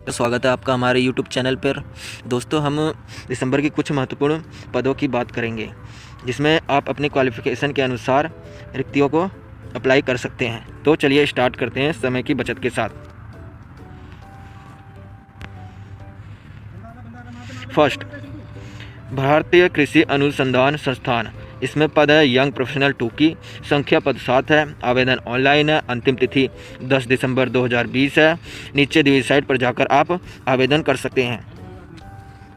स्वागत है आपका हमारे YouTube चैनल पर। दोस्तों, हम दिसंबर की कुछ महत्वपूर्ण पदों की बात करेंगे जिसमें आप अपने क्वालिफ़िकेशन के अनुसार रिक्तियों को अप्लाई कर सकते हैं। तो चलिए स्टार्ट करते हैं समय की बचत के साथ। फर्स्ट, भारतीय कृषि अनुसंधान संस्थान। इसमें पद है यंग प्रोफेशनल 2 की। संख्या पद 7 है। आवेदन ऑनलाइन है। अंतिम तिथि 10 दिसंबर 2020 है। नीचे दी हुई साइट पर जाकर आप आवेदन कर सकते हैं।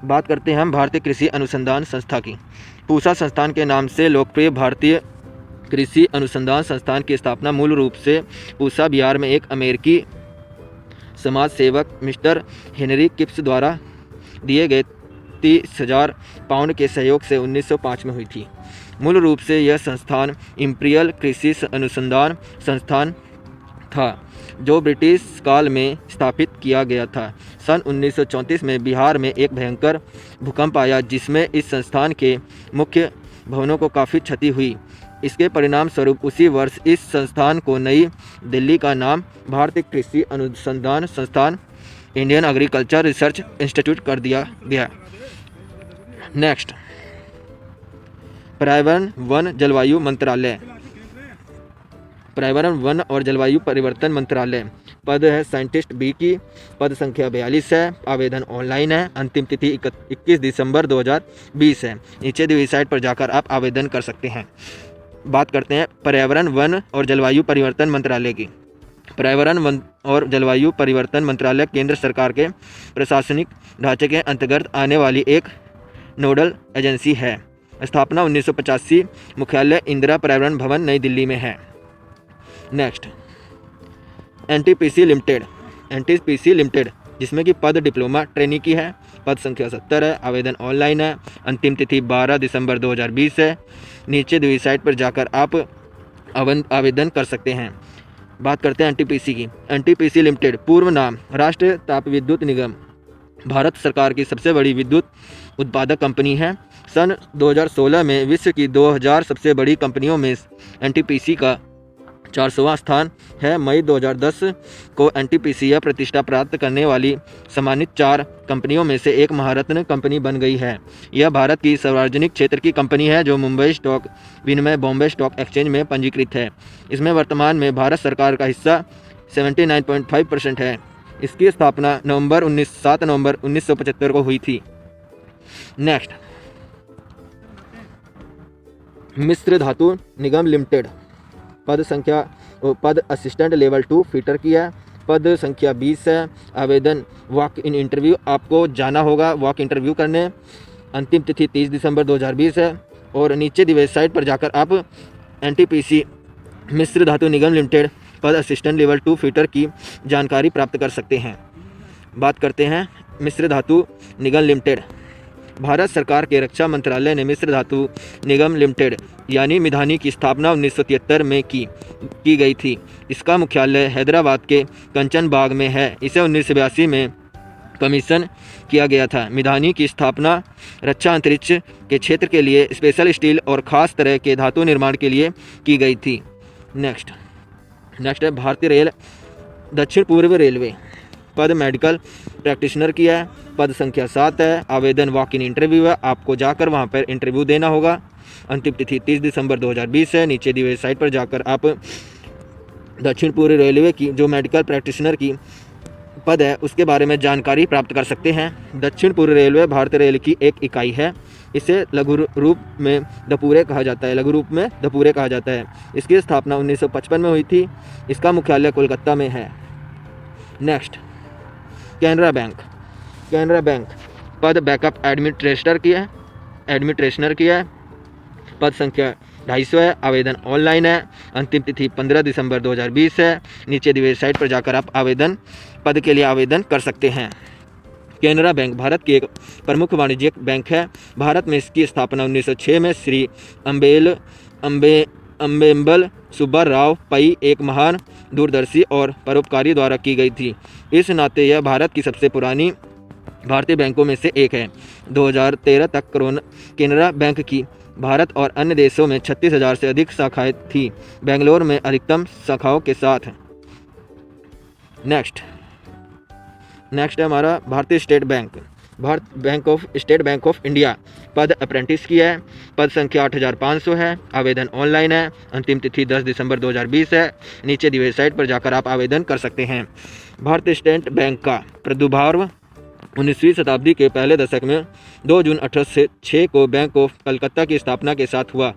बात करते हैं हम भारतीय कृषि अनुसंधान संस्था की। पूसा संस्थान के नाम से लोकप्रिय भारतीय कृषि अनुसंधान संस्थान की स्थापना मूल रूप से पूसा बिहार में एक अमेरिकी समाज सेवक मिस्टर हेनरी किप्स द्वारा दिए गए 30,000 पाउंड के सहयोग से 1905 में हुई थी। मूल रूप से यह संस्थान इंपीरियल कृषि अनुसंधान संस्थान था जो ब्रिटिश काल में स्थापित किया गया था। सन 1934 में बिहार में एक भयंकर भूकंप आया जिसमें इस संस्थान के मुख्य भवनों को काफ़ी क्षति हुई। इसके परिणाम स्वरूप उसी वर्ष इस संस्थान को नई दिल्ली का नाम भारतीय कृषि अनुसंधान संस्थान इंडियन एग्रीकल्चर रिसर्च इंस्टीट्यूट कर दिया गया। नेक्स्ट, पर्यावरण वन जलवायु मंत्रालय। पर्यावरण वन और जलवायु परिवर्तन मंत्रालय। पद है साइंटिस्ट बी की। पद संख्या 42 है। आवेदन ऑनलाइन है। अंतिम तिथि 21 दिसंबर 2020 है। नीचे दी हुई साइट पर जाकर आप आवेदन कर सकते हैं। बात करते हैं पर्यावरण वन और जलवायु परिवर्तन मंत्रालय की। पर्यावरण वन और जलवायु परिवर्तन मंत्रालय केंद्र सरकार के प्रशासनिक ढांचे के अंतर्गत आने वाली एक नोडल एजेंसी है। स्थापना 1985। मुख्यालय इंदिरा पर्यावरण भवन नई दिल्ली में है। Next, NTPC limited. NTPC limited जिसमें कि पद डिप्लोमा ट्रेनी की है। पद संख्या 70 है। आवेदन ऑनलाइन है। अंतिम तिथि 12 दिसंबर 2020 है। नीचे दी हुई साइट पर जाकर आप आवेदन कर सकते हैं। बात करते हैं एनटीपीसी की। एनटीपीसी लिमिटेड पूर्व नाम राष्ट्रीय ताप विद्युत निगम भारत सरकार की सबसे बड़ी विद्युत उत्पादक कंपनी है। सन 2016 में विश्व की 2000 सबसे बड़ी कंपनियों में एनटीपीसी का 400वां स्थान है। मई 2010 को एनटीपीसी यह प्रतिष्ठा प्राप्त करने वाली सम्मानित 4 कंपनियों में से एक महारत्न कंपनी बन गई है। यह भारत की सार्वजनिक क्षेत्र की कंपनी है जो मुंबई स्टॉक विनिमय बॉम्बे स्टॉक एक्सचेंज में पंजीकृत है। इसमें वर्तमान में भारत सरकार का हिस्सा 79.5% है। इसकी स्थापना 7 नवंबर 1975 को हुई थी। नेक्स्ट, मिश्र धातु निगम लिमिटेड। पद असिस्टेंट लेवल 2 फीटर की है। पद संख्या 20 है। आवेदन वॉक इन इंटरव्यू, आपको जाना होगा वॉक इंटरव्यू करने। अंतिम तिथि 30 दिसंबर 2020 है। और नीचे दी वेबसाइट पर जाकर आप एनटीपीसी मिश्र धातु निगम लिमिटेड पद असिस्टेंट लेवल 2 फीटर की जानकारी प्राप्त कर सकते हैं। बात करते हैं मिश्र धातु निगम लिमिटेड। भारत सरकार के रक्षा मंत्रालय ने मिश्र धातु निगम लिमिटेड यानी मिधानी की स्थापना 1973 में की गई थी। इसका मुख्यालय हैदराबाद के कंचन बाग में है। इसे 1982 में कमीशन किया गया था। मिधानी की स्थापना रक्षा अंतरिक्ष के क्षेत्र के लिए स्पेशल स्टील और ख़ास तरह के धातु निर्माण के लिए की गई थी। नेक्स्ट है भारतीय रेल दक्षिण पूर्व रेलवे। पद मेडिकल प्रैक्टिशनर की है। पद संख्या 7 है। आवेदन वॉक इन इंटरव्यू है। आपको जाकर वहां पर इंटरव्यू देना होगा। अंतिम तिथि 30 दिसंबर 2020 है। नीचे दी हुई साइट पर जाकर आप दक्षिण पूर्व रेलवे की जो मेडिकल प्रैक्टिशनर की पद है उसके बारे में जानकारी प्राप्त कर सकते हैं। दक्षिण पूर्व रेलवे भारतीय रेल की एक इकाई है। इसे लघु रूप में दपूरे कहा जाता है। इसकी स्थापना 1955 में हुई थी। इसका मुख्यालय कोलकाता में है। Next, Canara bank. पद बैकअप एडमिनिस्ट्रेटर की है। पद संख्या 250 है। आवेदन ऑनलाइन है। अंतिम तिथि 15 दिसंबर 2020 है। नीचे दी हुई साइट पर जाकर आप पद के लिए आवेदन कर सकते हैं। कैनरा बैंक भारत की एक प्रमुख वाणिज्यिक बैंक है। भारत में इसकी स्थापना 1906 में श्री अम्बेम्बल सुब्बा राव पई एक महान दूरदर्शी और परोपकारी द्वारा की गई थी। इस नाते यह भारत की सबसे पुरानी भारतीय बैंकों में से एक है। 2013 तक कैनरा बैंक की भारत और अन्य देशों में 36,000 से अधिक शाखाएं थी। बेंगलोर में अधिकतम शाखाओं के साथ। नेक्स्ट है हमारा भारतीय state bank, state bank of India, पद अप्रेंटिस की है, पद संख्या 8500 है, आवेदन ऑनलाइन है, अंतिम तिथि 10 दिसंबर 2020 है। नीचे दी वेबसाइट पर जाकर आप आवेदन कर सकते हैं। भारतीय स्टेट बैंक का प्रादुर्भाव 19वीं शताब्दी के पहले दशक में 2 जून 1806 को बैंक ऑफ कलकत्ता की स्थापना के साथ हुआ।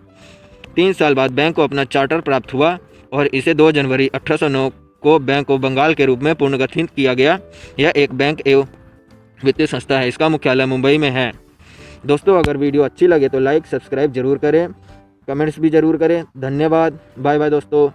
3 साल बाद बैंक को अपना चार्टर प्राप्त हुआ और इसे 2 जनवरी 1809 को बैंक ऑफ बंगाल के रूप में पुनर्गठित किया गया। यह एक बैंक एवं वित्तीय संस्था है। इसका मुख्यालय मुंबई में है। दोस्तों, अगर वीडियो अच्छी लगे तो लाइक सब्सक्राइब जरूर करें, कमेंट्स भी जरूर करें। धन्यवाद। बाय बाय दोस्तों।